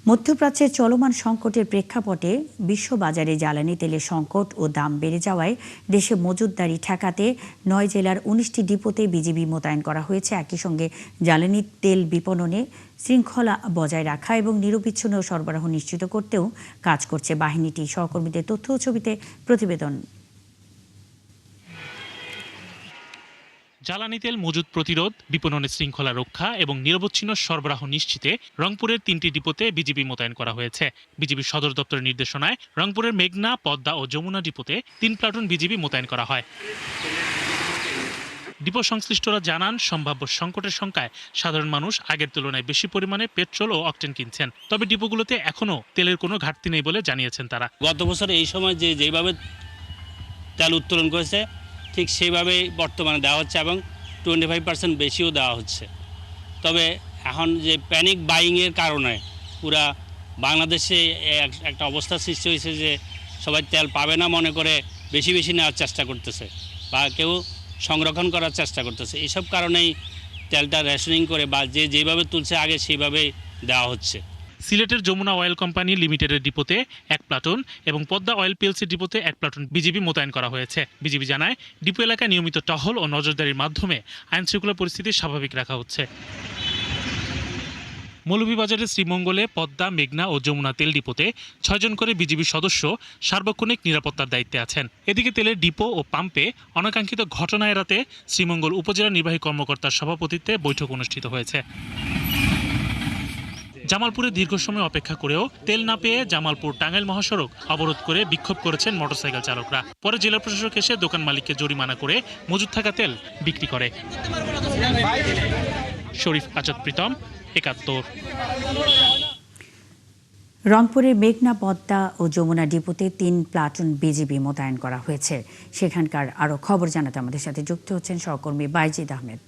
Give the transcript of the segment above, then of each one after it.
মধ্যপ্রাচ্যের চলমান সংকটের প্রেক্ষাপটে বিশ্ববাজারে জ্বালানি তেলের সংকট ও দাম বেড়ে যাওয়ায় দেশে মজুতদারি ঠেকাতে ৯ জেলার ১৯টি ডিপোতে বিজিবি মোতায়েন করা হয়েছে। একই সঙ্গে জ্বালানি তেল বিপণনে শৃঙ্খলা বজায় রাখা এবং নিরবিচ্ছিন্ন সরবরাহ নিশ্চিত করতেও কাজ করছে বাহিনীটি। সহকর্মীদের তথ্য ও ছবিতে প্রতিবেদন। জ্বালানি তেল মজুত প্রতিরোধ, বিপণনের শৃঙ্খলা রক্ষা এবং নিরবচ্ছিন্ন সরবরাহ নিশ্চিতে রংপুরের ৩টি ডিপোতে বিজিবি মোতায়েন করা হয়েছে। বিজিবির সদর দপ্তরের নির্দেশনায় রংপুরের মেঘনা, পদ্মা ও যমুনা ডিপোতে ৩ প্লাটুন বিজিবি মোতায়েন করা হয়। ডিপো সংশ্লিষ্টরা জানান, সম্ভাব্য সংকটের শঙ্কায় সাধারণ মানুষ আগের তুলনায় বেশি পরিমাণে পেট্রোল ও অকটেন কিনছেন। তবে ডিপোগুলোতে এখনও তেলের কোনো ঘাটতি নেই বলে জানিয়েছেন তারা। গত বছর এই সময় যেভাবে তেল উত্তোলন করেছে ঠিক সেইভাবেই বর্তমানে দেওয়া হচ্ছে এবং 25% বেশিও দেওয়া হচ্ছে। তবে এখন যে প্যানিক বাইংয়ের কারণে পুরা বাংলাদেশে একটা অবস্থা সৃষ্টি হয়েছে যে সবাই তেল পাবে না মনে করে বেশি বেশি নেওয়ার চেষ্টা করতেছে বা কেউ সংরক্ষণ করার চেষ্টা করতেছে। এইসব কারণেই তেলটা রেশনিং করে বা যেভাবে তুলছে আগে সেইভাবেই দেওয়া হচ্ছে। সিলেটের যমুনা অয়েল কোম্পানি লিমিটেডের ডিপোতে ১ প্লাটুন এবং পদ্মা অয়েল পিএলসি ডিপোতে ১ প্লাটুন বিজিবি মোতায়েন করা হয়েছে। বিজিবি জানায়, ডিপো এলাকায় নিয়মিত টহল ও নজরদারির মাধ্যমে আইন শৃঙ্খলা পরিস্থিতি স্বাভাবিক রাখা হচ্ছে। মৌলভীবাজারের শ্রীমঙ্গলে পদ্মা, মেঘনা ও যমুনা তেল ডিপোতে ৬ জন করে বিজিবি সদস্য সার্বক্ষণিক নিরাপত্তার দায়িত্বে আছেন। এদিকে তেলের ডিপো ও পাম্পে অনাকাঙ্ক্ষিত ঘটনা এড়াতে শ্রীমঙ্গল উপজেলা নির্বাহী কর্মকর্তার সভাপতিত্বে বৈঠক অনুষ্ঠিত হয়েছে। জামালপুরে দীর্ঘ সময় অপেক্ষা করেও তেল না পেয়ে জামালপুর টাঙ্গাইল মহাসড়ক অবরোধ করে বিক্ষোভ করেছেন মোটরসাইকেল চালকরা। পরে জেলা প্রশাসক এসে দোকান মালিককে জরিমানা করে মজুত থাকা তেল বিক্রি করে। শরীফ আজাদ প্রীতম, ৭১। রংপুরের মেঘনা, পদ্মা ও যমুনা ডিপোতে ৩ প্লাটুন বিজিবি মোতায়েন করা হয়েছে। সেখানকার আরও খবর জানাতে আমাদের সাথে যুক্ত হচ্ছেন সহকর্মী বাইজিদ আহমেদ।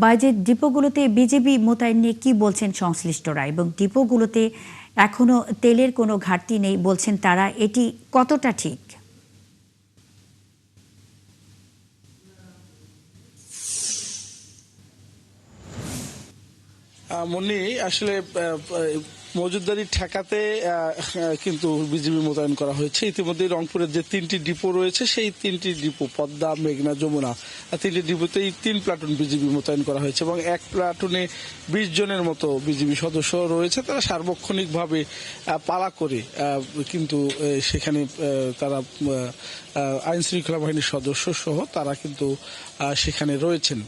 বাইজিদ, ডিপোগুলোতে বিজিবি মোতায়েন নিয়ে কি বলছেন সংশ্লিষ্টরা এবং ডিপোগুলোতে এখনো তেলের কোনো ঘাটতি নেই বলছেন তারা, এটি কতটা ঠিক? মনি, আসলে মজুতদারি ঠেকাতে কিন্তু বিজিবি মোতায়েন করা হয়েছে। ইতিমধ্যে রংপুরের যে 3টি ডিপো রয়েছে সেই 3টি ডিপো পদ্মা, মেঘনা, যমুনা 3টি ডিপোতেই 3 প্লাটুন বিজিবি মোতায়েন করা হয়েছে এবং 1 প্লাটুনে 20 জনের মতো বিজিবি সদস্য রয়েছে। তারা সার্বক্ষণিকভাবে পালা করে কিন্তু সেখানে তারা আইন শৃঙ্খলা বাহিনীর সদস্য সহ তারা কিন্তু সেখানে রয়েছেন।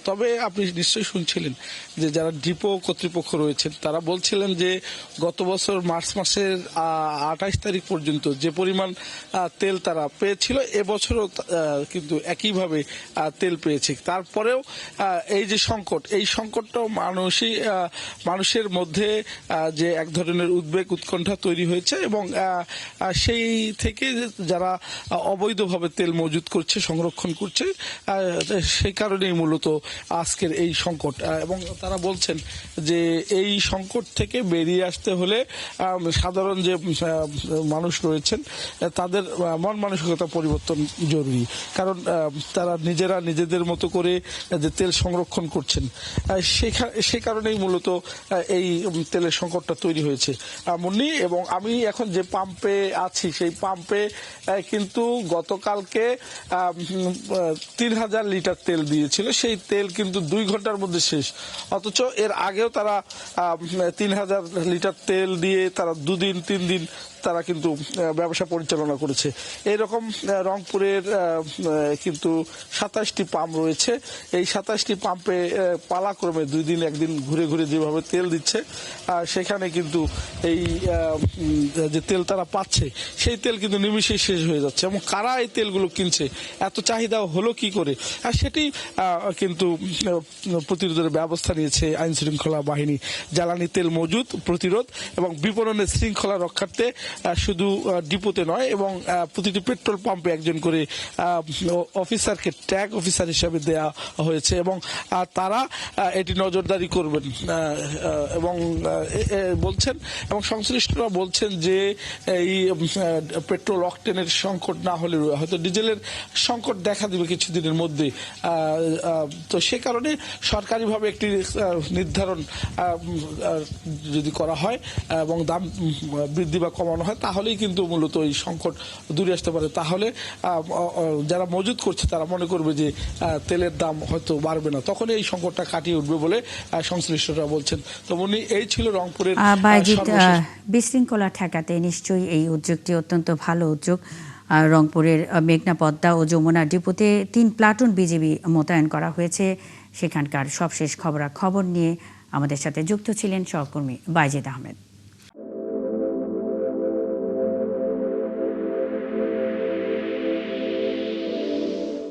তবে আপনি নিশ্চয়ই শুনছিলেন যে যারা ডিপো কর্তৃপক্ষ রয়েছেন তারা বলছিলেন যে গত বছর মার্চ মাসের 28 তারিখ পর্যন্ত যে পরিমাণ তেল তারা পেয়েছিল এবছরও কিন্তু একইভাবে তেল পেয়েছে। তারপরেও এই যে সংকট, এই সংকটটাও মানুষের মধ্যে যে এক ধরনের উদ্বেগ উৎকণ্ঠা তৈরি হয়েছে এবং সেই থেকে যারা অবৈধভাবে তেল মজুত করছে, সংরক্ষণ করছে, সেই কারণেই মূলত আজকের এই সংকট। এবং তারা বলছেন যে এই সংকট থেকে বেরিয়ে আসতে হলে সাধারণ যে মানুষ রয়েছেন তাদের মন মানসিকতা পরিবর্তন জরুরি, কারণ তারা নিজেরা নিজেদের মতো করে যে তেল সংরক্ষণ করছেন সে কারণেই মূলত এই তেলের সংকটটা তৈরি হয়েছে। মুন্নি, এবং আমি এখন যে পাম্পে আছি সেই পাম্পে কিন্তু গতকালকে 3000 লিটার তেল দিয়েছিল, সেই তেল কিন্তু 2 ঘন্টার মধ্যে শেষ। অথচ এর আগেও তারা 3000 লিটার তেল দিয়ে তারা 2 দিন 3 দিন তারা কিন্তু ব্যবসা পরিচালনা করেছে। এইরকম রংপুরের কিন্তু 27টি পাম্প রয়েছে। এই 27টি পাম্পে পালাক্রমে 2 দিন 1 দিন ঘুরে ঘুরে যেভাবে তেল দিচ্ছে সেখানে কিন্তু এই যে তেল তারা পাচ্ছে সেই তেল কিন্তু নিমিশেই শেষ হয়ে যাচ্ছে। এবং কারা এই তেলগুলো কিনছে, এত চাহিদা হলো কি করে, আর সেটি কিন্তু প্রতিরোধের ব্যবস্থা নিয়েছে আইন শৃঙ্খলা বাহিনী। জ্বালানি তেল মজুত প্রতিরোধ এবং বিপণনের শৃঙ্খলা রক্ষার্থে শুধু ডিপোতে নয় এবং প্রতিটি পেট্রোল পাম্পে একজন করে অফিসারকে ট্যাগ অফিসার হিসাবে দেয়া হয়েছে এবং তারা এটি নজরদারি করবেন এবং বলছেন এবং সংশ্লিষ্টরা বলছেন যে এই পেট্রোল অকটেনের সংকট না হলে হয়তো ডিজেলের সংকট দেখা দিবে কিছুদিনের মধ্যে। তো সে কারণে সরকারিভাবে একটি নির্ধারণ যদি করা হয় এবং দাম বৃদ্ধি বা কমানো হয় তাহলেই কিন্তু মূলত এই সংকট দূরে আসতে পারে। তাহলে যারা মজুত করছে তারা মনে করবে যে তেলের দাম হয়তো বাড়বে না, তখন এই সংকটটা কাটিয়ে উঠবে বলে সংশ্লিষ্টরা বলছেন। তো এই ছিল রংপুরের বিশৃঙ্খলা ঠেকাতে নিশ্চয়ই এই উদ্যোগটি অত্যন্ত ভালো উদ্যোগ। রংপুরের মেঘনা, পদ্মা ও যমুনা ডিপোতে 3 প্লাটুন বিজিবি মোতায়েন করা হয়েছে। সেখানকার সবশেষ খবরাখবর নিয়ে আমাদের সাথে যুক্ত ছিলেন সহকর্মী বাইজিদ আহমেদ।